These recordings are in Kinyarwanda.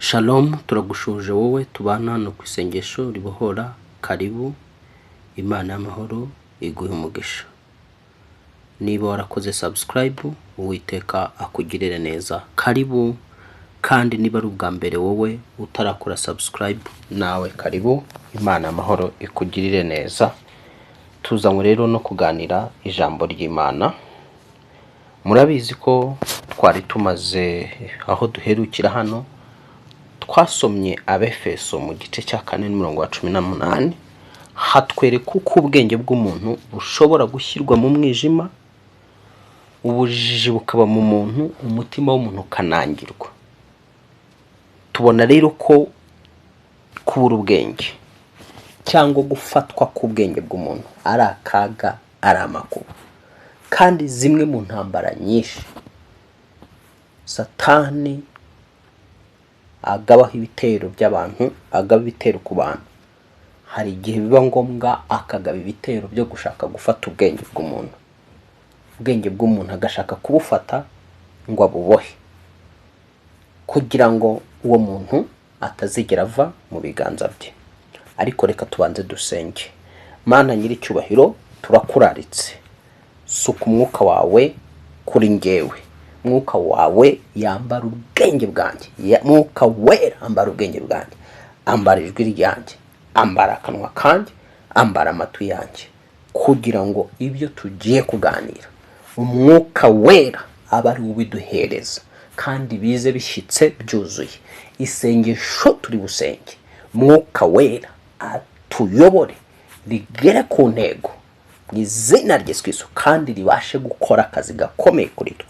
Shalom, turagushuje wowe tubana no ku isengesho ribohora. Karibu, Imana y'amahoro iguhe umugisha. Niba warakoze subscribe, Uwiteka akugirire neza. Karibu, kandi niba ari ubwa mbere wowe utarakora subscribe, nawe karibu, Imana y'amahoro ikugirire neza. Tuzanywe rero no kuganira ijambo ry'Imana. Murabizi ko twari tumaze aho duherukira hano, twasomye Abefeso mu gice cya 4:18, hatwereka uko ubwenge bw'umuntu bushobora gushyirwa mu mwijima, ubujiji bukaba mu muntu, umutima w'umuntu kanangirwa. Tubona rero ko kubura ubwenge cyangwa gufatwa k'ubwenge bw'umuntu ari akaga, ari amakuba, kandi zimwe mu ntambara nyinshi Satani agabaho ibitero by'abantu, agaba ibitero ku bantu. Hari igihe biba ngombwa akagaba ibitero byo gushaka gufata ubwenge bw'umuntu. Ubwenge bw'umuntu agashaka kubufata ngo abubohe, kugira ngo uwo muntu atazigera ava mu biganza bye. Ariko reka tubanze dusenge. Mana nyiricyubahiro, turakuraritse. Suka umwuka wawe kuri njyewe. Mwuka wawe yambara ubwenge bwanjye, mwuka wera ambara ubwenge bwanjye, ambara ijwi ryanjye, ambara akanwa kanjye, ambara amatwi yanjye, kugira ngo ibyo tugiye kuganira umwuka wera aba ari ubiduhereza, kandi bize bishyitse byuzuye. Isengesho turi busenge, mwuka wera atuyobore rigere ku ntego mu izina rya Yesu, kandi ribashe gukora akazi gakomeye kuri twe.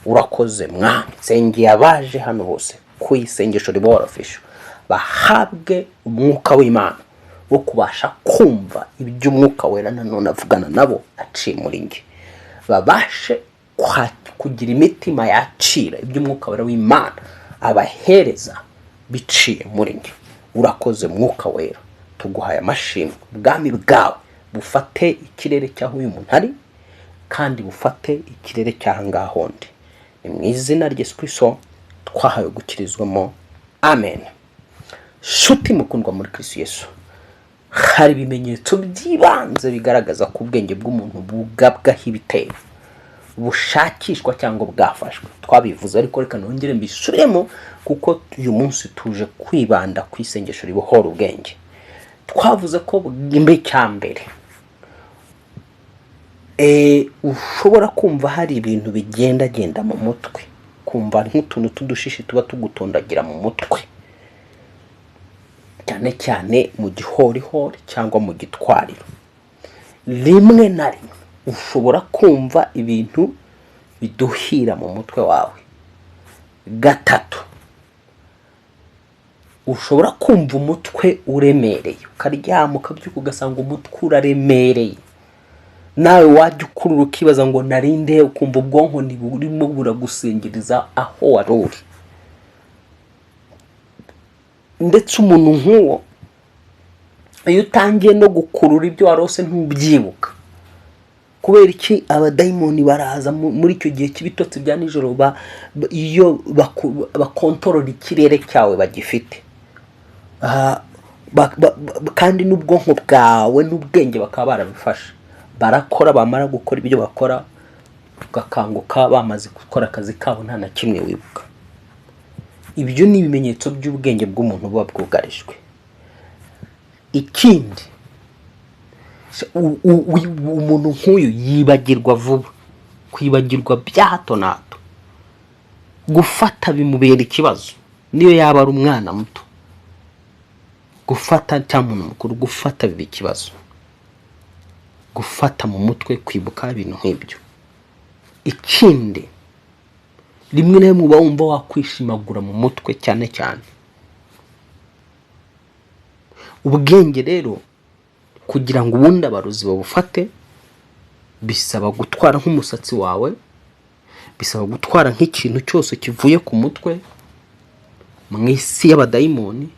Urakoze Mwami. Sengeye abaje hano bose ku isengesho ribohora official, bahabwe umwuka w'Imana wo kubasha kumva ibyo umwuka wera nanone avugana nabo aciye muri nge. Babashe kugira imitima yacira ibyo umwuka wera w'Imana abahereza biciye muri nge. Urakoze mwuka wera, tuguhaye amashimwe. Ubwami bwawe bufate ikirere cyaho uyu muntu ari, kandi bufate ikirere cyahangahondi. Ni mu izina rya Yesu Kristo twahawe gukirizwamo. Amen. Shuti mukundwa muri Kristo Yesu, hari ibimenyetso by'ibanze bigaragaza ko ubwenge bw'umuntu bugabwaho ibitero, bushakishwa cyangwa bwafashwe. Twabivuze, ariko reka nongere mbisubiremo, kuko uyu munsi tuje kwibanda ku isengesho ribohora ubwenge. Twavuze ko imbe cyambere ushobora kumva hari ibintu bigenda mu mutwe, kumva nk'utuntu tudushishi tuba tugutondagira mu mutwe, cyane cyane mu gihorihori cyangwa mu gitwariro. Rimwe na rimwe ushobora kumva ibintu biduhira mu mutwe wawe. Gatatu, ushobora kumva umutwe uremereye, ukaryama ukabyuka ugasanga umutwe uraremereye. Nawe wajya ukurura ukibaza ngo narinde, ukumva ubwonko ntiburimo buragusengeriza aho wari uri. Ndetse umuntu nk'uwo, iyo utangiye no gukurura ibyo warose ntubyibuka. Kubera iki? Abadayimoni baraza muri icyo gihe cy'ibitotsi bya nijoro, iyo bakontorora ikirere cyawe bagifite, kandi n'ubwonko bwawe n'ubwenge bakaba barabifashe. Barakora, bamara gukora ibyo bakora, ugakanguka bamaze gukora akazi kabo, nta na kimwe wibuka. Ibyo ni ibimenyetso by'ubwenge bw'umuntu buba bwugarijwe. Ikindi, umuntu nk'uyu yibagirwa vuba, kwibagirwa bya hato na hato. Gufata bimubera ikibazo, niyo yaba ari umwana muto. Gufata cyangwa umuntu mukuru, gufata biba ikibazo. Gufata mu mutwe, kwibuka ibintu nk'ibyo. Ikindi, rimwe na rimwe uba wumva wakwishimagura mu mutwe cyane cyane. Ubwenge rero, kugira ngo ubundi abarozi babufate, bisaba gutwara nk'umusatsi wawe, bisaba gutwara nk'ikintu cyose kivuye ku mutwe. Mu isi y'abadayimoni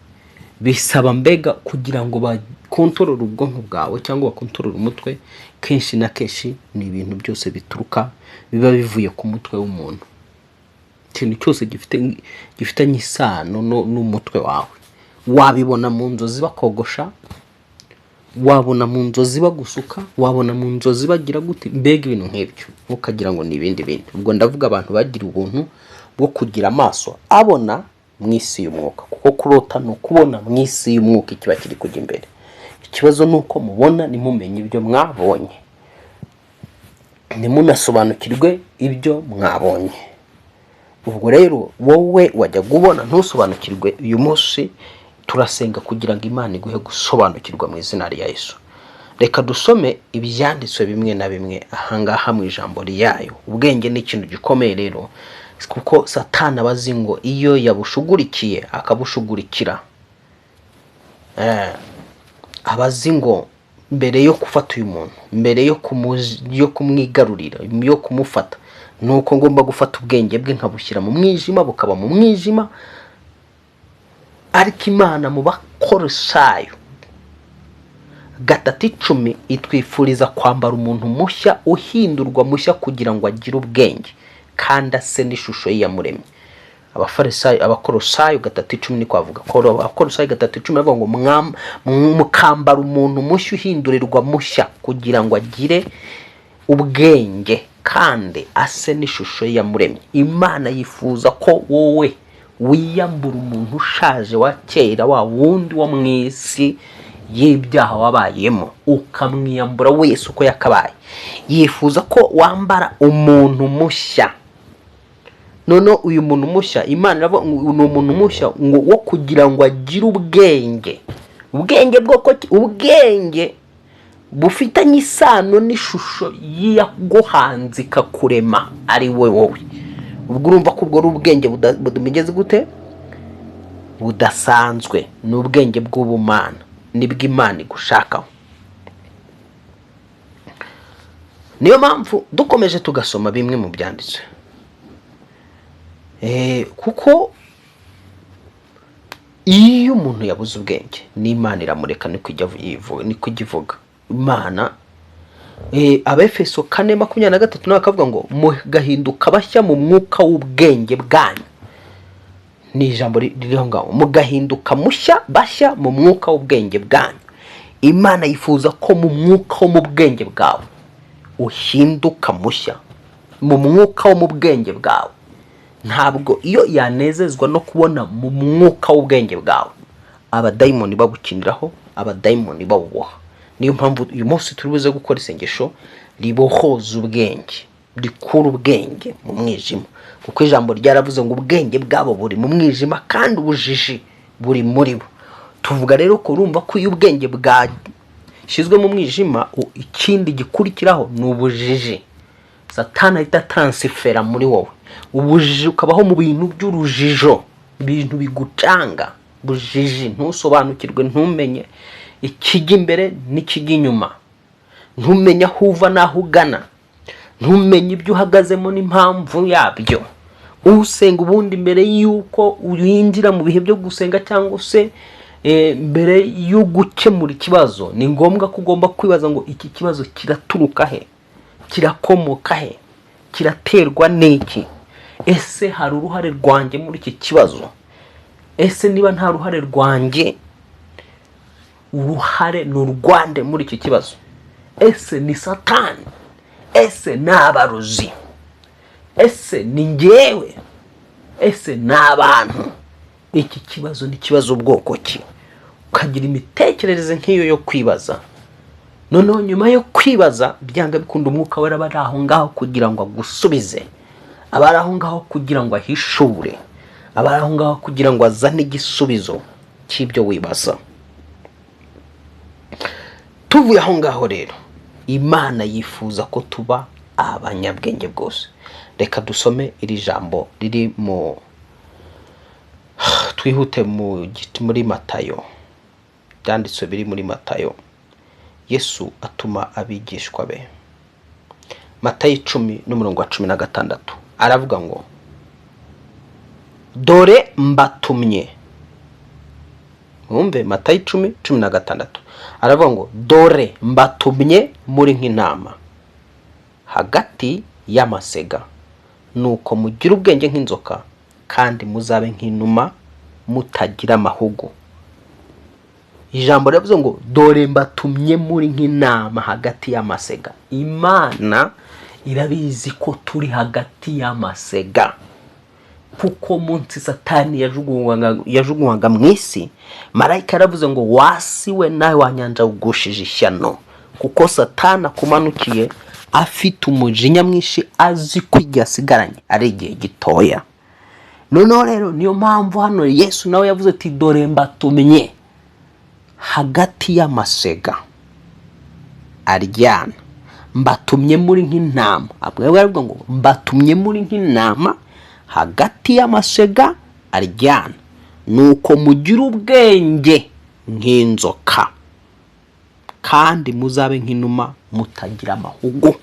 bisaba mbega kugira ngo bakontorore ubwonko bwawe cyangwa bakontorore umutwe. Kenshi na kenshi ni ibintu byose bituruka, biba bivuye ku mutwe w'umuntu. ikintu cyose gifitanye isano n'umutwe wawe. Wabibona mu nzozi bakogosha, wabona mu nzozi bagusuka, wabona mu nzozi bagira gute, mbega ibintu nk'ibyo ukagira ngo ni ibindi bintu. Ubwo ndavuga abantu bagira ubuntu bwo kugira amaso abona mu isi y'umwuka, kuko kurota no kubona mu isi y'umwuka ikiba kiri kujya imbere. Ikibazo nuko mubona nimumenye ibyo mwabonye, nimunasobanukirwe ibyo mwabonye. Ubwo rero wowe wajya gubona ntusobanukirwe, uyu munsi turasenga kugira ngo Imana iguhe gusobanukirwa mu izina rya Yesu. Reka dusome ibyanditswe bimwe na bimwe ahangaha mu ijambo ryayo. Ubwenge ni ikintu gikomeye rero, kuko Satani abazi ngo iyo yabushugurikiye akabushugurikira, abazi ngo mbere yo gufata uyu muntu, mbere yo kumwigarurira, yo kumufata, nuko ngomba gufata ubwenge bwe nkabushyira mu mwijima, bukaba mu mwijima. Ariko Imana mu Bakolosayo 3:10 itwifuriza kwambara umuntu mushya, uhindurwa mushya kugira ngo agire ubwenge kandi ase n'ishusho y'Iyamuremye. Abakolosayo 3:10 ni kwavuga ko Abakolosayo 3:10 bavuga ngo mukambara umuntu mushya uhindurirwa mushya kugira ngo agire ubwenge kandi ase n'ishusho y'Iyamuremye. Imana yifuza ko wowe wiyambura umuntu ushaje wa kera, wa wundi wo mu isi y'ibyaha wabayemo, ukamwiyambura wese uko yakabaye. Yifuza ko wambara umuntu mushya. None uyu muntu mushya Imana iravuga ngo ni umuntu mushya ngo wo kugira ngo agire ubwenge. Ubwenge bwoko ki? Ubwenge bufitanye isano n'ishusho y'Iyaguhanze ikakurema ari we wowe. Ubwo urumva ko ubwo ari ubwenge budumigeze gute? Budasanzwe. Ni ubwenge bw'ubumana, nibwo Imana igushakaho. Niyo mpamvu dukomeje tugasoma bimwe mu byanditswe, kuko iyo umuntu yabuze ubwenge n'Imana iramureka niko ivuga. Imana Abefeso 4:23 bakavuga ngo mugahinduka bashya mu mwuka w'ubwenge bwanyu. Ni ijambo ririho ngaho, mugahinduka mushya bashya mu mwuka w'ubwenge bwanyu. Imana yifuza ko mu mwuka wo mu bwenge bwawe uhinduka mushya, mu mwuka wo mu bwenge bwawe. Ntabwo iyo yanezezwa no kubona mu mwuka w'ubwenge bwawe abadayimoni bagukiniraho, abadayimoni bawuboha. Niyo mpamvu uyu munsi turi buze gukora isengesho ribohoza ubwenge, rikura ubwenge mu mwijima, kuko ijambo ryaravuze ngo ubwenge bwabo buri mu mwijima kandi ubujiji buri muri bo. Tuvuga rero ko urumva ko iyo ubwenge bwashyizwe mu mwijima, ikindi gikurikiraho ni ubujiji. Satani ahita transfera muri wowe ubujiji, ukabaho mu bintu by'urujijo, ibintu bigucanga, bujiji, ntusobanukirwe, ntumenye ikijya imbere n'ikijya inyuma, ntumenye aho uva n'aho ugana, ntumenye ibyo uhagazemo n'impamvu yabyo. Usenga ubundi mbere y'uko winjira mu bihe byo gusenga cyangwa se mbere yo gukemura ikibazo, ni ngombwa ko ugomba kwibaza ngo iki kibazo kiraturuka he, kirakomoka he, kiraterwa n'iki. Ese hari uruhare rwanjye muri iki kibazo? Ese niba nta ruhare rwanjye, uruhare ni urwande muri iki kibazo? Ese ni Satani? Ese ni Abarozi? Ese ni njyewe? Ese ni abantu? Iki kibazo ni kibazo bwoko ki? Ukagira imitekerereze nk'iyo yo kwibaza. Noneho nyuma yo kwibaza, byanga bikunda umwuka wera bari aho ngaho kugira ngo agusubize, abari aho ngaho kugira ngo ahishure, abari aho ngaho kugira ngo azane igisubizo cy'ibyo wibaza. Tuvuye aho ngaho rero, Imana yifuza ko tuba abanyabwenge bwose. Reka dusome iri jambo riri mu twihute muri Matayo, byanditswe biri muri Matayo. Yesu atuma abigishwa be. Matayo 10:16 aravuga ngo dore mbatumye. Mwumve Matayo 10:16 aravuga ngo dore mbatumye muri nk'intama hagati y'amasega, nuko mugira ubwenge nk'inzoka kandi muzabe nk'inuma mutagira amahugu. Ijambo rivuze ngo dore mbatumye muri nk'intama hagati y'amasega. Imana irabizi ko turi hagati y'amasega, kuko munsi Satani yajugunywaga mu isi, marayika yaravuze ngo wasiwe nawe wanyanja ugushije ishyano, kuko Satani akumanukiye afite umujinya mwinshi, azi ko igihe asigaranye ari igihe gitoya. Noneho rero niyo mpamvu hano Yesu nawe yavuze ati dore mbatumye hagati y'amasega aryana, mbatumye muri nk'intama. Abwo aravuga ngo mbatumye muri nk'intama hagati y'amasega aryana, nuko mugira ubwenge nk'inzoka kandi muzabe nk'inuma mutagira amahugu.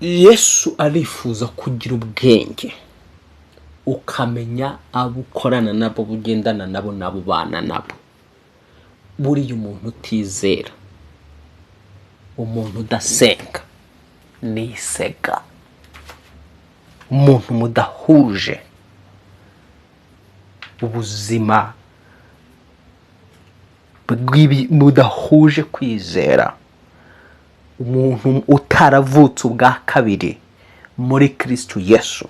Yesu arifuza kugira ubwenge, ukamenya abo ukorana nabo, bugendana nabo, nabo bana nabo. Buriya umuntu utizera, umuntu udasenga ni isega. Umuntu mudahuje ubuzima, mudahuje kwizera, umuntu utaravutse ubwa kabiri muri Kristo Yesu,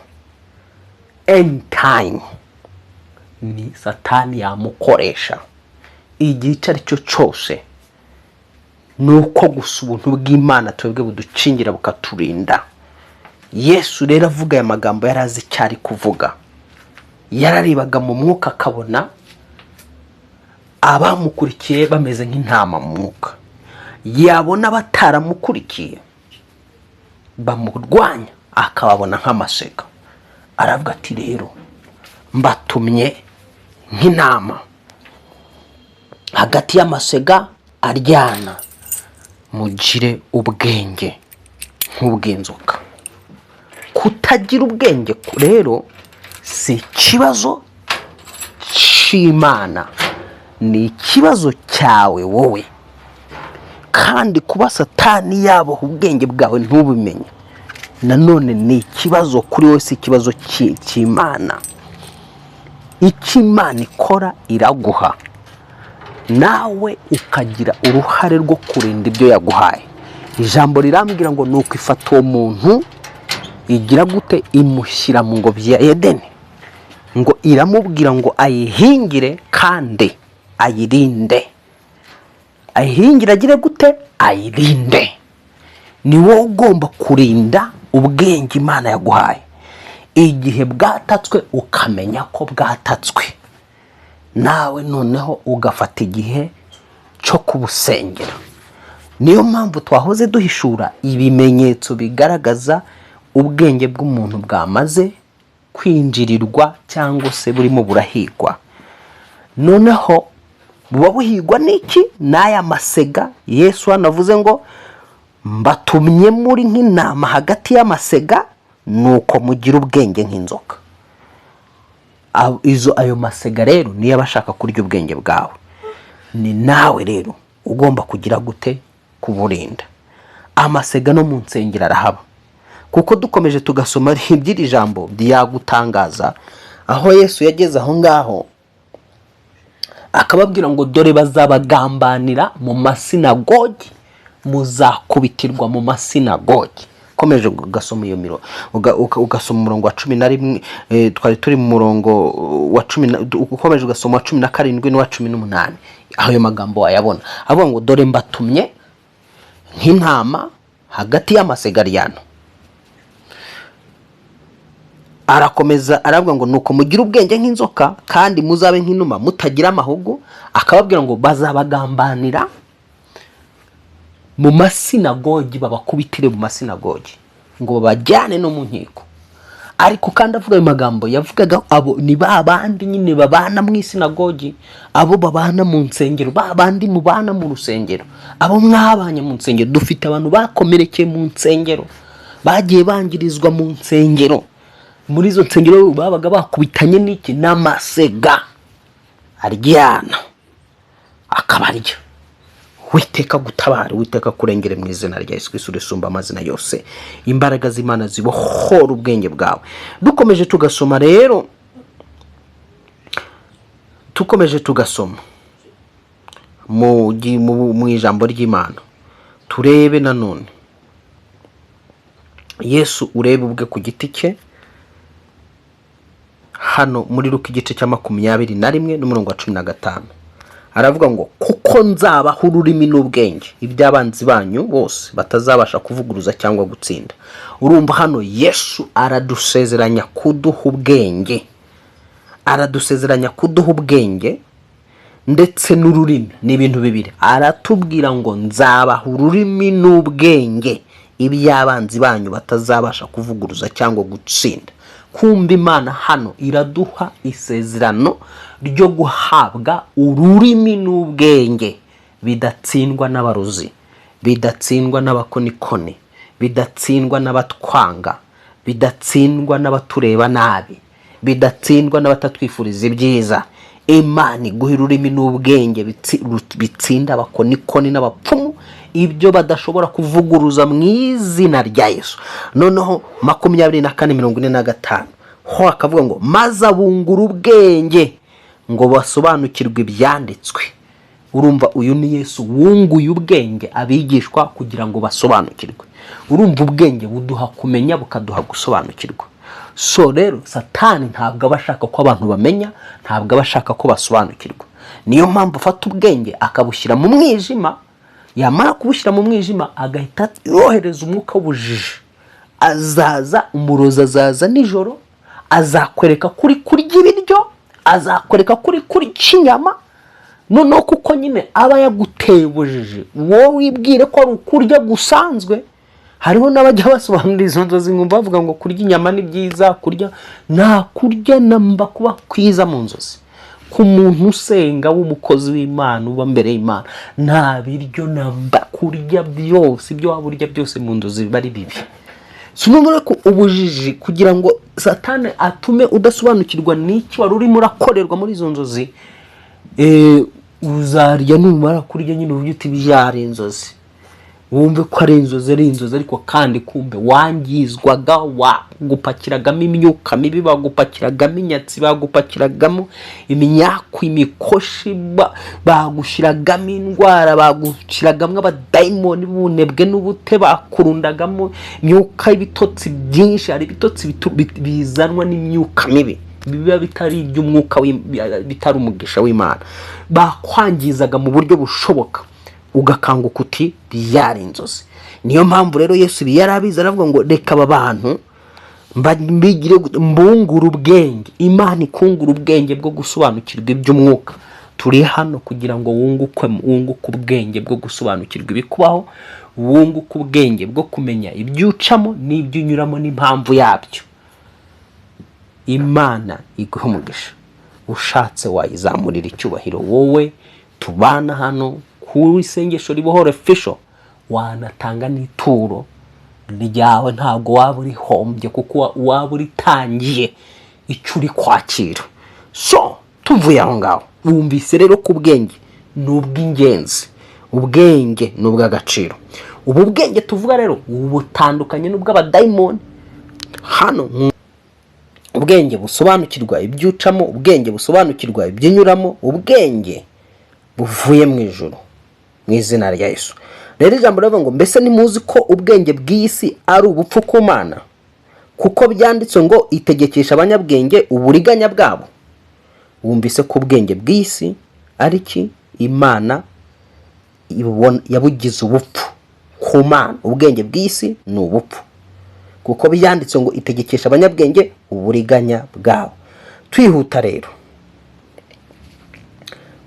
anytime ni Satani yamukoresha. Igihe icyo ari cyo cyose nuko gusa ubuntu bw'Imana twebwe buducingira bukaturinda. Yesu rero avuga aya magambo yarazi cyari kuvuga, yararebaga mu mwuka akabona abamukurikiye bameze nk'intama mu mwuka, yabona bataramukurikiye bamurwanya akababona nk'amasega. Aravuga ati rero mbatumye nk'intama hagati y'amasega aryana, mugire ubwenge nk'ubw'inzoka. Kutagira ubwenge rero si ikibazo cy'Imana, ni ikibazo cyawe wowe. Kandi kuba Satani yaboha ubwenge bwawe ntubumenye, nanone ni ikibazo kuri wowe, si ikibazo cy'Imana. Icyo Imana ikora iraguha, nawe ukagira uruhare rwo kurinda ibyo yaguhaye. Ijambo rirambwira ngo nuko ifata uwo muntu igira gute, imushyira mu ngobyi ya Edeni, ngo iramubwira ngo ayihingire kandi ayirinde. Ayihingire agire gute? Ayirinde. Ni wowe ugomba kurinda ubwenge Imana yaguhaye. Igihe bwatatswe ukamenya ko bwatatswe, nawe noneho ugafata igihe cyo kubusengera. Niyo mpamvu twahoze duhishura ibimenyetso bigaragaza ubwenge bw'umuntu bwamaze kwinjirirwa cyangwa se burimo burahigwa. Noneho buba buhigwa n'iki? N'aya masega. Yesu anavuze ngo mbatumye muri nk'intama hagati y'amasega, nuko mugira ubwenge nk'inzoka. Ayo masega rero niyo abashaka kurya ubwenge bwawe. Ni nawe rero ugomba kugira gute? Kuburinda. Amasega no mu nsengero arahaba, kuko dukomeje tugasoma iby'iri jambo byagutangaza aho Yesu yageze aho ngaho akababwira ngo dore bazabagambanira mu masinagogi, muzakubitirwa mu masinagogi. Komeje ugasoma iyo miro, ugasoma umurongo wa 11, twari turi mu murongo wa 10, ukomeje ugasoma wa 17 n'uwa 18, ayo magambo ayabona avuga ngo dore mbatumye nk'intama hagati y'amasega aryana. Arakomeza aravuga ngo nuko mugira ubwenge nk'inzoka kandi muzabe nk'inuma mutagira amahugu. Akababwira ngo bazabagambanira mu masinagogi, babakubitire mu masinagogi, ngo babajyane no mu nkiko. Ariko kandi avuga ayo magambo yavugaga abo ni babandi nyine babana mu isinagogi, abo babana mu nsengero, babandi mubana mu rusengero, abo mwabanye mu nsengero. Dufite abantu bakomerekeye mu nsengero, bagiye bangirizwa mu nsengero. Muri izo nsengero babaga bakubitanye n'iki? N'amasega aryana akabarya. Witeka gutabara, witeka kurengere mu izina rya Yesu Kristo risumba amazina yose. Imbaraga z'Imana zibohora ubwenge bwawe. Dukomeje tugasoma rero, mu ijambo ry'Imana, turebe nanone Yesu urebe ubwe ku giti cye hano muri Luka igice cya 21 n'umurongo wa 15. Aravuga ngo kuko nzabaha ururimi n'ubwenge iby'abanzi banyu bose batazabasha kuvuguruza cyangwa gutsinda. Urumva hano Yesu aradusezeranya kuduha ubwenge, ndetse n'ururimi. Ni ibintu bibiri. Aratubwira ngo nzabaha ururimi n'ubwenge iby'abanzi banyu batazabasha kuvuguruza cyangwa gutsinda. Kumva Imana hano iraduha isezerano ryo guhabwa ururimi n'ubwenge bidatsindwa n'abarozi, bidatsindwa n'abakonikoni, bidatsindwa n'abatwanga, bidatsindwa n'abatureba nabi, bidatsindwa n'abatatwifuriza ibyiza. Imana iguha ururimi n'ubwenge bitsinda abakonikoni n'abapfumu, ibyo badashobora kuvuguruza mu izina rya Yesu. Noneho 24:45 ho akavuga ngo maze abungura ubwenge ngo basobanukirwe ibyanditswe. Urumva uyu ni Yesu wunguye ubwenge abigishwa kugira ngo basobanukirwe. Urumva ubwenge buduha kumenya bukaduha gusobanukirwa. So rero Satani ntabwo abashaka ko abantu bamenya, ntabwo abashaka ko basobanukirwa. Niyo mpamvu afata ubwenge akabushyira mu mwijima, yamara kubushyira mu mwijima agahita yohereza umwuka w'ubujiji. Azaza umuroza, azaza nijoro, azakwereka kuri kurya ibiryo, azakwereka kuri inyama. Noneho kuko nyine aba yaguteye ubujiji, wowe wibwire ko ari ukurya gusanzwe. Hariho n'abajya basobanura izo nzozi ngo bavuga ngo kurya inyama ni byiza, kurya nta kurya namba kuba kwiza mu nzozi. Ku muntu usenga w'umukozi w'Imana uba mbere y'Imana, nta biryo namba kurya byose, ibyo waburya byose mu nzozi biba ari bibi. Sunumura ko ubujiji kugira ngo Satani atume udasobanukirwa n'iki wari urimo urakorerwa muri izo nzozi, uzarya numara kurya nyine uvuga uti byari inzozi. Wumve ko ari inzozi ariko kandi kumbe wangizwaga, wagupakiragamo imyuka mibi, bagupakiragamo inyatsi, bagupakiragamo iminyaku, imikoshi, bagushyiragamo indwara, bagushyiragamo abadayimoni bunebwe n'ubute, bakurundagamo imyuka y'ibitotsi byinshi. Hari ibitotsi bizanwa n'imyuka mibi biba bitari iby'umwuka, bitari umugisha w'Imana. Bakwangizaga mu buryo bushoboka, ugakanguka uti byari inzozi. Niyo mpamvu rero Yesu yarabiza aravuga ngo reka aba bantu mbigire mbungura ubwenge. Imana ikungura ubwenge bwo gusobanukirwa iby'umwuka. Turi hano kugira ngo wunguke ubwenge bwo gusobanukirwa ibikubaho, wunguke ubwenge bwo kumenya ibyucamo n'ibyunyuramo n'impamvu yabyo. Imana iguha umugisha. Ushatse wayizamurira icyubahiro. Wowe tubana hano ku isengesho ribohora official, wanatanga n'ituro ryawe, ntabwo waba uri hombye kuko waba uritangiye icyo uri kwakira. So tuvuye aho ngaho, wumvise rero ku bwenge n'ubw'ingenzi, ubwenge n'ubw'agaciro. Ubu bwenge tuvuga rero butandukanye n'ubw'abadayimoni. Hano ubwenge busobanukirwa ibyucamo, ubwenge busobanukirwa ibyinyuramo, ubwenge buvuye mu ijuru mu izina rya Yesu. Rero ijambo rivuga ngo mbese nimuzi ko ubwenge bw'isi ari ubupfu ku Mana, kuko byanditswe ngo itegekesha abanyabwenge uburiganya bwabo. Wumvise ko ubwenge bw'isi ari ki? Imana yabugize ubupfu ku Mana. Ubwenge bw'isi ni ubupfu, kuko byanditswe ngo itegekesha abanyabwenge uburiganya bwabo. Twihuta rero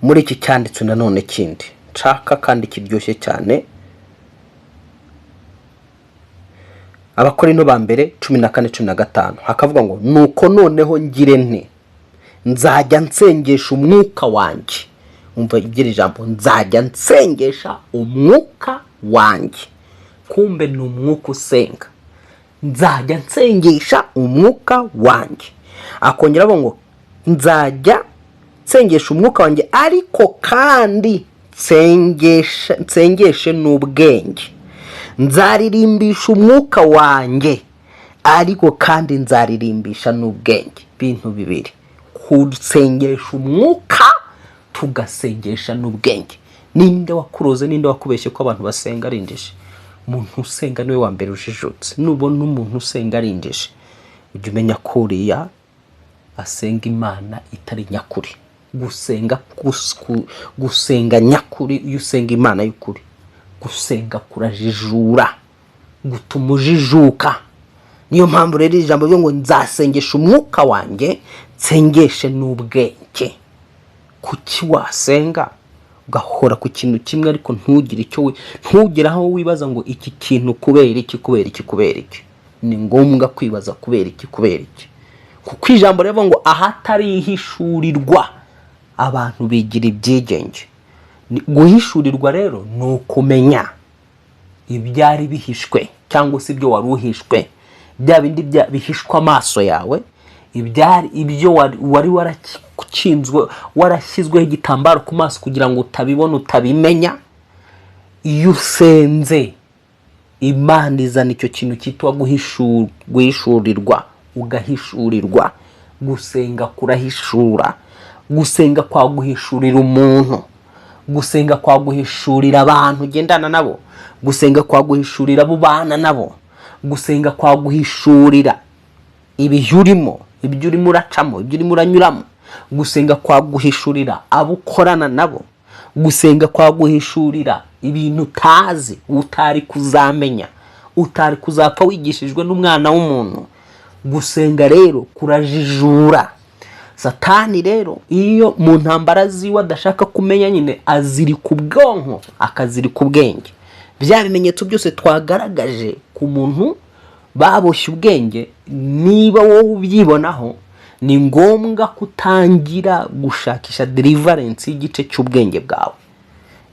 muri iki cyanditswe nanone kindi nshaka kandi kiryoshye cyane, Abakorinto ba mbere 14:15 hakavuga ngo nuko noneho ngire nte nzajya nsengesha umwuka wanjye. Umva ibyo jambo, nzajya nsengesha umwuka wanjye. Kumbe ni umwuka usenga. Nzajya nsengesha umwuka wanjye. Akongera ngo nzajya nsengesha umwuka wanjye ariko kandi nsengeshe n'ubwenge, nzaririmbisha umwuka wanjye ariko kandi nzaririmbisha n'ubwenge. Bintu bibiri, kusengesha umwuka tugasengesha n'ubwenge. Ninde wakuroze, ninde wakubeshye ko abantu basenga ari injiji? Umuntu usenga niwe wa mbere ujijutse. Nubona umuntu usenga ari injiji, ujye umenya ko uriya asenga Imana itari nyakuri. Gusenga nyakuri, iyo usenga Imana y'ukuri, gusenga kurajijura, gutuma ujijuka. Niyo mpamvu rero ijambo ryo ngo nzasengesha umwuka wanjye nsengeshe n'ubwenge. Kuki wasenga ugahora ku kintu kimwe ariko ntugire aho wibaza ngo iki kintu kubera iki? Ni ngombwa kwibaza kubera iki. Kuko ijambo rivuga ngo ahatari ihishurirwa abantu bigira ibyigenge. Guhishurirwa rero ni ukumenya ibyari bihishwe cyangwa se ibyo wari uhishwe, bya bindi bihishwa amaso yawe, ibyo wari warashyizweho igitambaro ku maso kugira ngo utabibona, utabimenya. Iyo usenze, Imana izana icyo kintu cyitwa guhishurirwa, ugahishurirwa. Gusenga kurahishura. Gusenga kwaguhishurira umuntu, gusenga kwaguhishurira abantu ugendana nabo, gusenga kwaguhishurira abo bana nabo, gusenga kwaguhishurira ibyo urimo uracamo, ibyo urimo uranyuramo. Gusenga kwaguhishurira abo ukorana nabo, gusenga kwaguhishurira ibintu utazi, utari kuzamenya, utari kuzapfa wigishijwe n'umwana w'umuntu. Gusenga rero kurajijura. Satani rero iyo mu ntambara ziwe adashaka kumenya, nyine azirika ubwonko, akazirika ubwenge. Bya bimenyetso byose twagaragaje ku muntu baboshye ubwenge, niba wowe ubyibonaho, ni ngombwa kutangira gushakisha deliverance y'igice cy'ubwenge bwawe.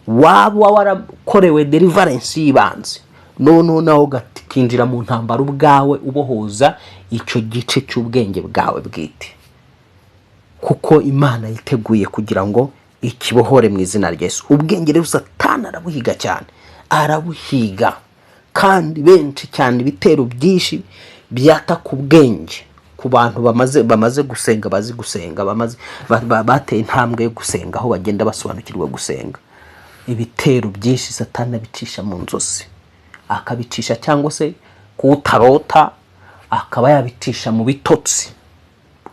Waba warakorewe deliverance y'ibanze, noneho nawe ugatinjira mu ntambara ubwawe ubohoza icyo gice cy'ubwenge bwawe bwite, kuko Imana yiteguye kugira ngo ikibohore mu izina rya Yesu. Ubwenge rero Satani arabuhiga cyane, arabuhiga, kandi benshi cyane ibitero byinshi byataka ubwenge ku bantu bamaze gusenga, bazi gusenga, bateye intambwe yo gusenga, aho bagenda basobanukirwa gusenga. Ibitero byinshi Satani abicisha mu nzozi, akabicisha cyangwa se kutarota, akaba yabicisha mu bitotsi.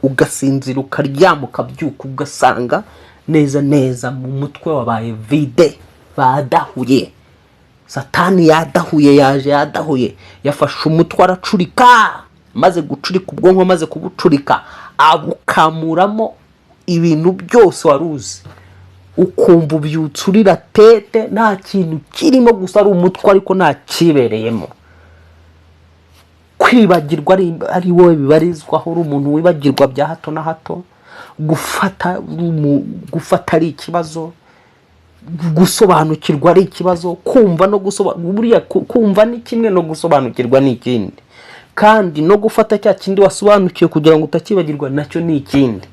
Ugasinzira, ukaryama, ukabyuka, ugasanga neza mu mutwe wabaye vide, badahuye. Satani yadahuye, yadahuye, yafashe umutwe aracurika, maze gucurika ubwonko, maze kubucurika abukamuramo ibintu byose waruzi. Ukumva ubyutse urira tete, nta kintu kirimo, gusa ari umutwe ariko nta kibereyemo. Kwibagirwa ari wowe bibarizwaho, uri umuntu wibagirwa bya hato na hato. Gufata ari ikibazo, gusobanukirwa ari ikibazo, kumva no gusobanukirwa, kumva ni kimwe no gusobanukirwa ni ikindi, kandi no gufata cya kindi wasobanukiye kugira ngo utakibagirwa nacyo ni ikindi.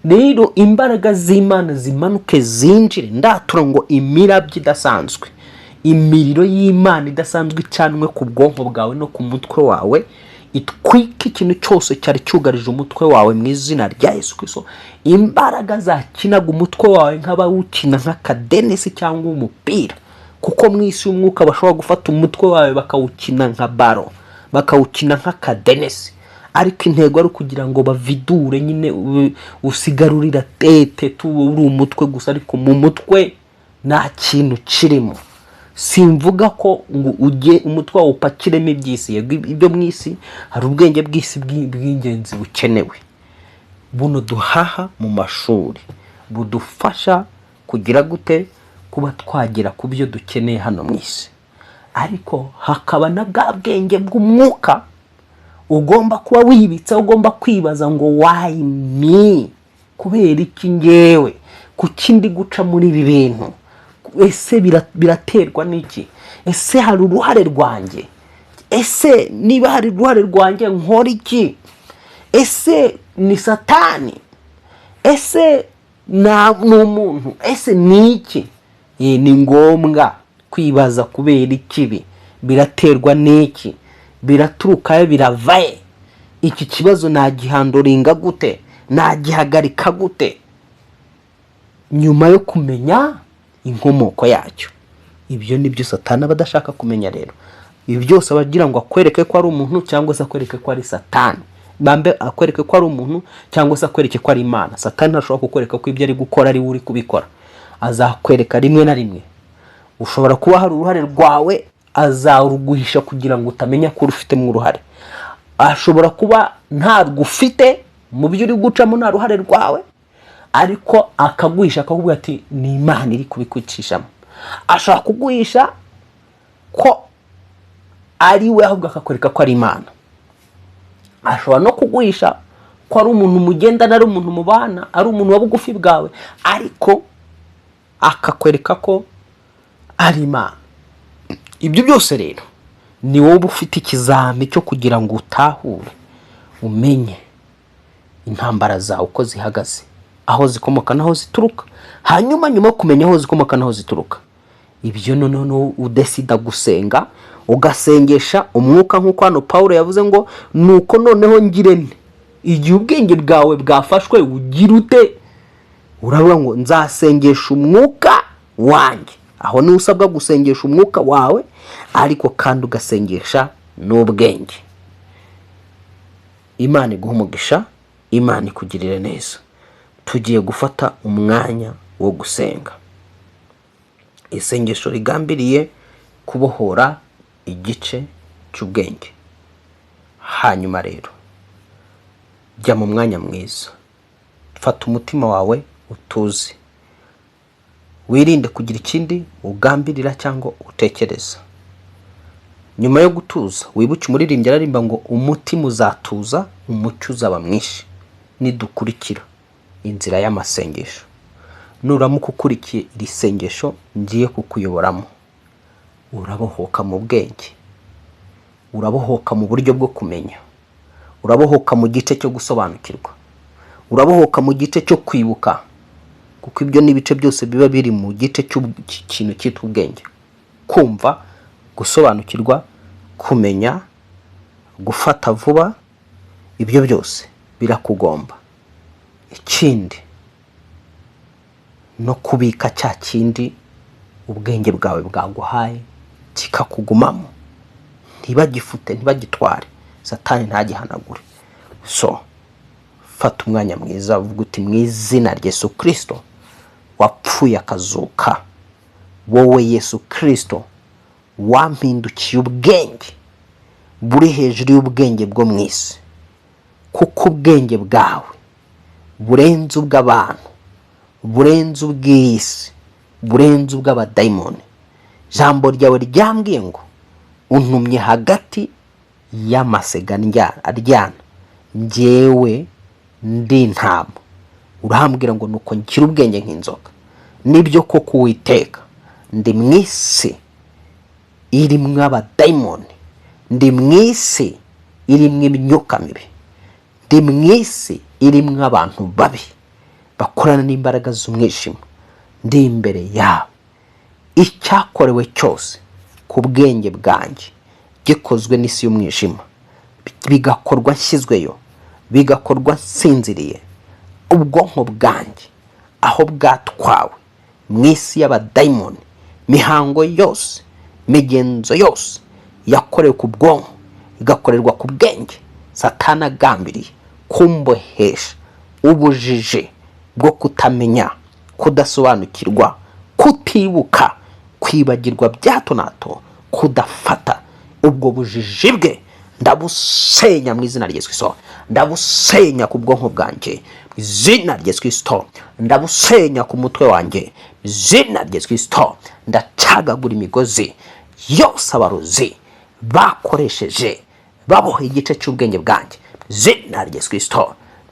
Rero imbaraga z'Imana zimanuke zinjire, ndatura ngo imirabyo idasanzwe, imiriro y'Imana idasanzwe icanwe ku bwonko bwawe no ku mutwe wawe, itwika ikintu cyose cyari cyugarije umutwe wawe mu izina rya Yesu Kristo. Imbaraga zakinaga umutwe wawe nk'abawukina nk'akadenesi cyangwa umupira, kuko mu isi y'umwuka bashobora gufata umutwe wawe bakawukina nka baro, bakawukina nk'akadenesi, ariko intego ari kugira ngo bavidure, nyine usigarurira tete uri umutwe gusa, ariko mu mutwe nta kintu kirimo. Simvuga ko ngo ujye umutwe wawe upakiremo iby'isi, ibyo mu isi hari ubwenge bw'isi bw'ingenzi bukenewe, buno duhaha mu mashuri, budufasha kugira gute, kuba twagera ku byo dukeneye hano mu isi. Ariko hakaba na bwa bwenge bw'umwuka ugomba kuba wibitsa, ugomba kwibaza ngo why me, kubera iki ngewe, kuki ndi guca muri ibi bintu, ese biraterwa n'iki, ese hari uruhare rwanjye, ese niba hari uruhare rwanjye nkora iki, ese ni Satani, ese n'umuntu. Ese ni iki? Ni ngombwa kwibaza kubera ikibi, biraterwa n'iki, biraturukayo, biravaye, iki kibazo nagihandoringa gute, nagihagarika gute, nyuma yo kumenya inkomoko yacyo. Ibyo ni byo Satani aba adashaka kumenya. Rero ibi byose abagira ngo akwereke ko ari umuntu cyangwa se akwereke ko ari Satani, bambe akwereke ko ari umuntu cyangwa se akwereke ko ari Imana. Satani ntashobora kukwereka ko ibyo ari gukora ari uri kubikora, azakwereka rimwe na rimwe. Ushobora kuba hari uruhare rwawe, azaruguhisha kugira ngo utamenya ko ufite mu ruhare. Ashobora kuba ntabwo ufite mu byo uri gucamo, nta ruhare rwawe, ariko akaguhisha akakubwira ati ni Imana iri kubikucishamo. Ashobora kuguhisha ko ari we, ahubwo akakwereka ko ari Imana. Ashobora no kuguhisha ko ari umuntu mugendana, ari umuntu mubana, ari umuntu wa bugufi bwawe, ariko akakwereka ko ari Imana. Ibyo byose rero ni wowe ufite ikizami cyo kugira ngo utahure, umenye intambara zawe uko zihagaze, aho zikomoka naho zituruka. Hanyuma nyuma yo kumenya aho zikomoka naho zituruka, ibyo noneho udesida gusenga, ugasengesha umwuka, nk'uko hano Pawulo yavuze ngo nuko noneho ngirene. Igihe ubwenge bwawe bwafashwe, ugira ute? Uravuga ngo nzasengesha umwuka wanjye. Aho ni usabwa gusengesha umwuka wawe, ariko kandi ugasengesha n'ubwenge. Imana iguha umugisha, Imana ikugirire neza. Tugiye gufata umwanya wo gusenga, isengesho rigambiriye kubohora igice cy'ubwenge. Hanyuma rero jya mu mwanya mwiza, fata umutima wawe utuze, wirinde kugira ikindi ugambirira cyangwa utekereza. Nyuma yo gutuza, wibuke umuririmbyi ararimba ngo umutima uzatuza, umucyo uzaba mwinshi nidukurikira inzira y'amasengesho. Nuramuka ukurikiye iri sengesho ngiye kukuyoboramo, urabohoka mu bwenge, urabohoka mu buryo bwo kumenya, urabohoka mu gice cyo gusobanukirwa, urabohoka mu gice cyo kwibuka, kuko ibyo n'ibice byose biba biri mu gice cy'ikintu cyitwa ubwenge. Kumva, gusobanukirwa, kumenya, gufata vuba, ibyo byose birakugomba. Ikindi no kubika cya kindi ubwenge bwawe bwaguhaye kikakugumamo, ntibagifute, ntibagitware, Satani ntagihanagure. So fata umwanya mwiza, uvuga uti mu izina rya Yesu Kristo wapfuye akazuka, wowe Yesu Kristo wampindukiye ubwenge buri hejuru y'ubwenge bwo mu isi, kuko ubwenge bwawe burenze ubw'abantu, burenze ubw'isi, burenze ubw'abadayimoni. Jambo ryawe ryambwiye ngo untumye hagati y'amasega aryana, njyewe ndi intama. Urahambwira ngo nuko ngira ubwenge nk'inzoka. Nibyo koko Uwiteka, ndi mu isi irimo abadayimoni, ndi mu isi irimo imyuka mibi, ndi mu isi irimo abantu babi bakorana n'imbaraga z'umwijima. Ndi imbere yawe, icyakorewe cyose ku bwenge bwanjye gikozwe n'isi y'umwijima, bigakorwa nshyizweyo, bigakorwa nsinziriye, ubwonko bwanjye aho bwatwawe mu isi y'abadayimoni, mihango yose, migenzo yose yakorewe ku bwonko igakorerwa ku bwenge, Satani agambiriye kumbohesha ubujiji bwo kutamenya, kudasobanukirwa, kutibuka, kwibagirwa bya hato na hato, kudafata. Ubwo bujiji bwe ndabusenya mu izina rya Yesu Kristo. Ndabusenya ku bwonko bwanjye mu izina rya Yesu Kristo. Ndabusenya ku mutwe wanjye mu izina rya Yesu Kristo. Ndacagagura imigozi yose abarozi bakoresheje baboha igice cy'ubwenge bwanjye mu izina rya Yesu Kristo.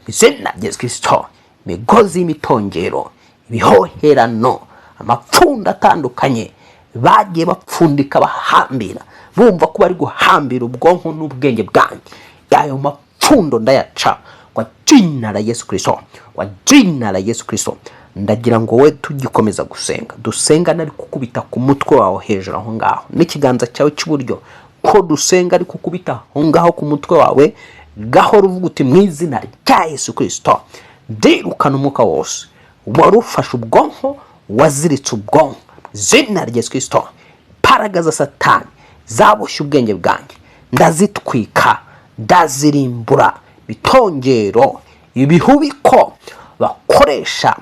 Mu izina rya Yesu Kristo. Imigozi y'imitongero, ibihoherano, amapfunda atandukanye bagiye bapfundika bahambira, bumva ko bari guhambira ubwonko n'ubwenge bwanjye, ayo mapfundo ndayaca kwa jina la Yesu Kristo, kwa jina la Yesu Kristo. ndagira ngo we tugikomeza gusenga dusenga nari kukubita ku mutwe wawe hejuru aho ngaho n'ikiganza cyawe cy'iburyo ko dusenga ari kukubita aho ngaho ku mutwe wawe gahora uvuga uti mu izina rya Yesu Kristo ndirukana umwuka wose warufashe ubwonko waziritse ubwonko izina rya Yesu Kristo imbaraga za Satani zaboshye ubwenge bwanjye ndazitwika ndazirimbura bitongero ibihubiko bakoresha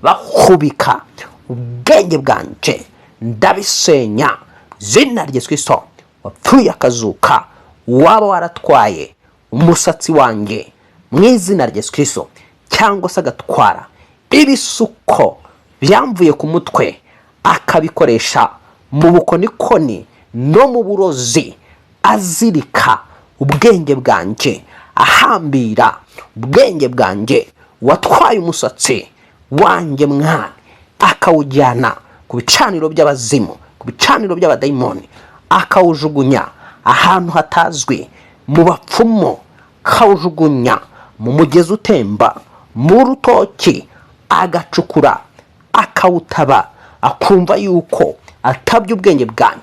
bahubika ubwenge bwanje ndabisenya izina rya Yesu Kristo wapfuye akazuka waba waratwaye umusatsi wanjye mu izina rya Yesu Kristo cyangwa se agatwara ibisuko byamvuye ku mutwe akabikoresha mu bukonikoni no mu burozi azirika ubwenge bwanjye ahambira ubwenge bwanjye watwaye umusatsi wanjye mwana akawujyana ku bicaniro by'abazimu ku bicaniro by'abadayimoni akawujugunya ahantu hatazwi mu bapfumu akawujugunya mu mugezi utemba mu rutoki agacukura akawutaba akumva yuko atabye ubwenge bwanjye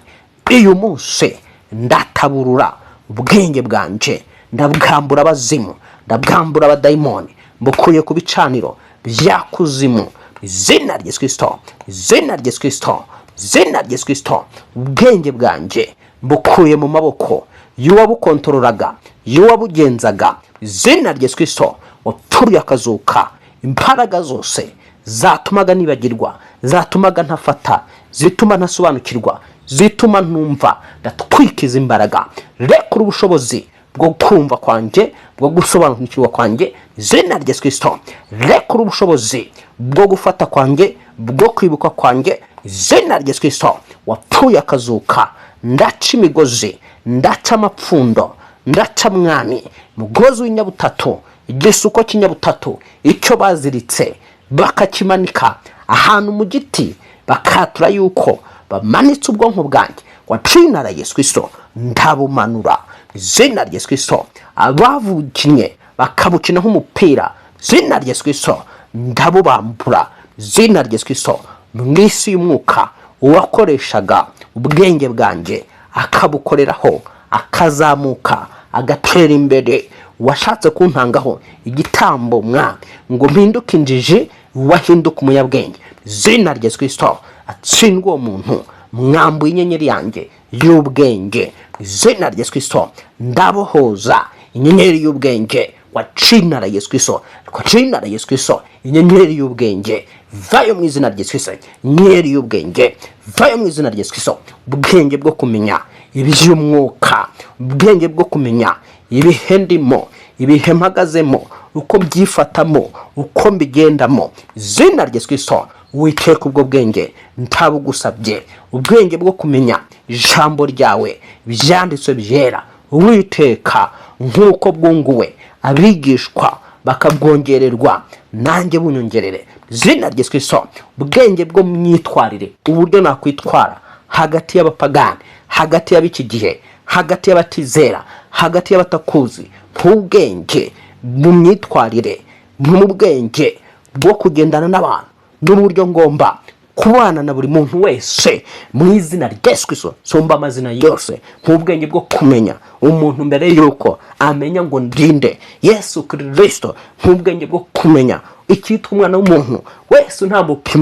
uyu munsi ndataburura ubwenge bwanje ndabwambura abazimu ndabwambura abadayimoni mbukuye ku bicaniro byakuzimu izina rya Yesu Kristo izina rya Yesu Kristo izina rya Yesu Kristo ubwenge bwanje mbukuye mu maboko y'uwabukontorolaga y'uwabugenzaga izina rya Yesu Kristo wapfuye akazuka imbaraga zose zatumaga nibagirwa zatumaga ntafata zituma ntasobanukirwa zituma ntumva ndatwikiza imbaraga rekura ubushobozi bwo kumva kwanjye bwo gusobanukirwa kwanjye izina rya Yesu Kristo rekura ubushobozi bwo gufata kwanjye bwo kwibuka kwanjye izina rya Yesu Kristo wapfuye akazuka ndaca imigozi ndaca amapfundo ndaca mwami mugozi w'inyabutatu igisuko cy'inyabutatu icyo baziritse bakakimanika ahantu mu giti bakatura yuko bamanitse ubwonko bwanjye wacinara Yesu Kristo ndabumanura izina rya Yesu Kristo abavukinye bakabukina nk'umupira izina rya Yesu Kristo ndabubambura izina rya Yesu Kristo mu isi y'umwuka uwakoreshaga ubwenge bwanjye akabukoreraho akazamuka agatera imbere washatse kuntangaho igitambo mwa ngo mpinduke injiji wahinduka umunyabwenge izina rya Yesu Kristo atsindwa umuntu mwambuye inyenyeri yanjye y'ubwenge izina rya Yesu Kristo ndabohoza inyenyeri y'ubwenge wacinara Yesu Kristo wacinara Yesu Kristo inyenyeri y'ubwenge vayo mu izina rya Yesu Kristo inyenyeri y'ubwenge vayo mu izina rya Yesu Kristo ubwenge bwo kumenya iby'umwuka ubwenge bwo kumenya ibihe ndimo ibihe mpagazemo uko byifatamo uko mbigendamo izina rya Yesu Kristo witeka ubwo bwenge ntabugusabye ubwenge bwo kumenya ijambo ryawe byanditswe byera witeka nk'uko bwunguwe abigishwa bakabwongererwa nanjye bunyongerere izina rya Yesu Kristo ubwenge bwo myitwarire uburyo nakwitwara hagati y'abapagani hagati y'abiki gihe hagati y'abatizera hagati y'abatakuzi ubwenge mu myitwarire mu bwenge bwo kugendana n'abantu n'uburyo ngomba kubana na buri muntu wese mu izina rya Yesu Kristo somba amazina yose nk'ubwenge bwo kumenya umuntu mbere yuko amenya ngo ndinde Yesu Kristo nk'ubwenge bwo kumenya icyitwa umwana w'umuntu wese ntambuka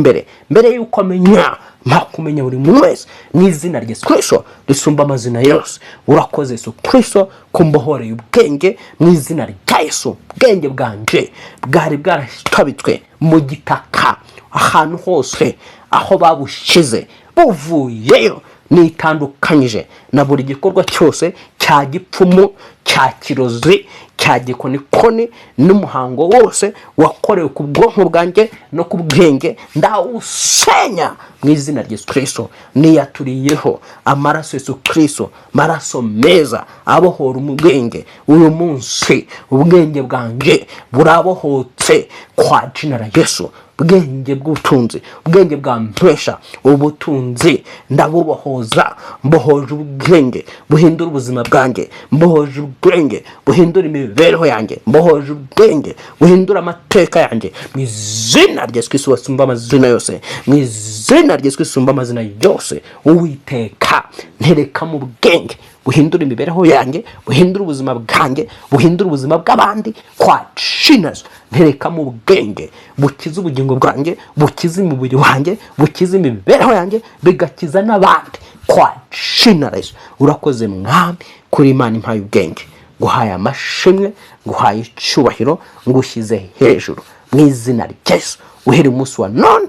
mbere yuko amenya kumenya buri muntu wese mu izina rya Yesu Kristo risumba amazina yose urakoze Yesu Kristo kumbohoreye ubwenge mu izina rya Yesu ubwenge bwanje bwari bwarashabitswe mu gitaka ahantu hose aho babushize buvuyeyo nitandukanyije na buri gikorwa cyose cya gipfumu cya kirozi cya gikonikoni n'umuhango wose wakorewe ku bwonko bwanjye no ku bwenge ndawusenya mu izina rya Yesu Kristo niyaturiyeho amaraso Yesu Kristo maraso meza abohora umubwenge uyu munsi ubwenge bwanjye burabohotse kwa jina la Yesu ubwenge bw'ubutunzi, ubwenge bwa mpesha ubutunzi ndabubohoza. Mbohoje ubwenge buhindura ubuzima bwanjye, mbohoje ubwenge buhindura imibereho yanjye, mbohoje ubwenge buhindura amateka yanjye mu izina rya Yesu Kristo wasumba amazina yose, mu izina rya Yesu Kristo wasumba amazina yose. Uwiteka ntereka mu bwenge buhindura imibereho yanjye, buhindura ubuzima bwanjye, buhindura ubuzima bw'abandi kwa Yesu. Ntereka mu bwenge bukiza ubugingo bwanjye, bukiza umubiri wanjye, bukiza imibereho yanjye, bigakiza n'abandi kwa Yesu. Urakoze mwami kuri Imana impaye ubwenge, nguhaye amashimwe, nguhaye icyubahiro, ngushyize hejuru mu izina rya Yesu. Uhereye umunsi wa none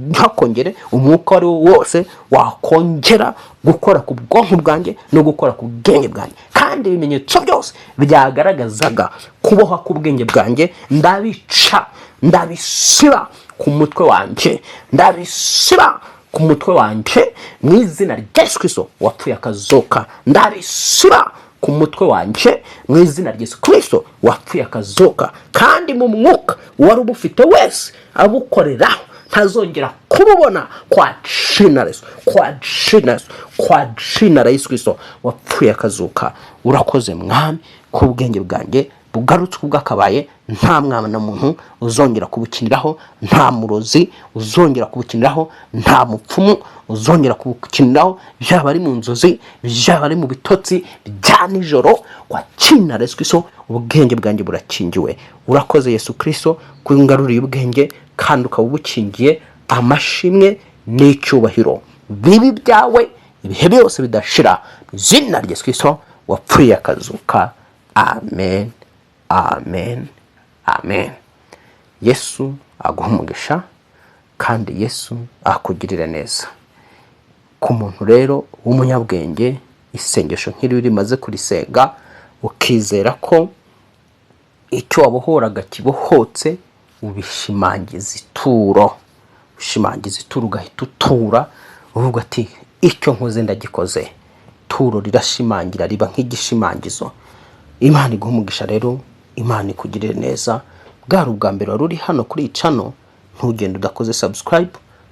ntihakongere umwuka wari wose wakongera gukora ku bwonko bwanjye no gukora ku bwenge bwanjye, kandi ibimenyetso byose byagaragazaga kuboha ku bwenge bwanjye ndabica, ndabisiba ku mutwe wanjye, ndabisiba ku mutwe wanjye mu izina rya Yesu Kristo wapfuye akazuka. Ndabisiba ku mutwe wanjye mu izina rya Yesu Kristo wapfuye akazuka, kandi mu mwuka wari ubufite wese abukoreraho ntazongera kububona kwa Yesu, kwa Yesu Kristo wapfuye akazuka. Urakoze mwami ku bwenge bwanjye bugarutse ubwakabaye, nta mwana na muntu uzongera kubukiniraho, nta murozi uzongera kubukiniraho, nta mupfumu uzongera kubukiniraho, byaba ari mu nzozi, byaba ari mu bitotsi bya nijoro, kwa Yesu Kristo ubwenge bwanjye burakingiwe. Urakoze Yesu Kristo kungaruriye ubwenge kandi ukabukingiye. Amashimwe n'icyubahiro bibi byawe ibihe byose bidashira mu izina rya Yesu Kristo wapfuye akazuka. Amen, amen, amen. Yesu aguha umugisha kandi Yesu akugirira neza. Ku muntu rero w'umunyabwenge, isengesho nk'iri rimaze kurisenga ukizera ko icyo wabohoraga kibohotse, ubishimangiza ituro, ushimangiza ituro, ugahita utura uvuga ati icyo nkoze ndagikoze. Ituro rirashimangira, riba nk'igishimangizo. Imana iguha umugisha rero, Imana ikugirire neza. Bwari ubwa mbere wari uri hano kuri channel, ntugende udakoze subscribe.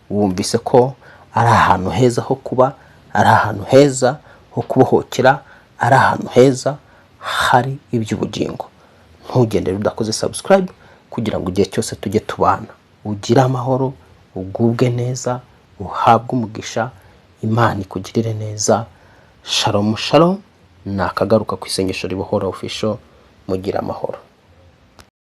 Wumvise ko ari ahantu heza ho kuba, ari ahantu heza ho kubohokera, ari ahantu heza hari iby'ubugingo. Ntugende udakoze subscribe kugira ngo igihe cyose tujye tubana ugira amahoro, ugubwe neza, uhabwe umugisha. Imana ikugirire neza. Shalom shalom. Nakagaruka ku isengesho ribohora official. Mugira amahoro.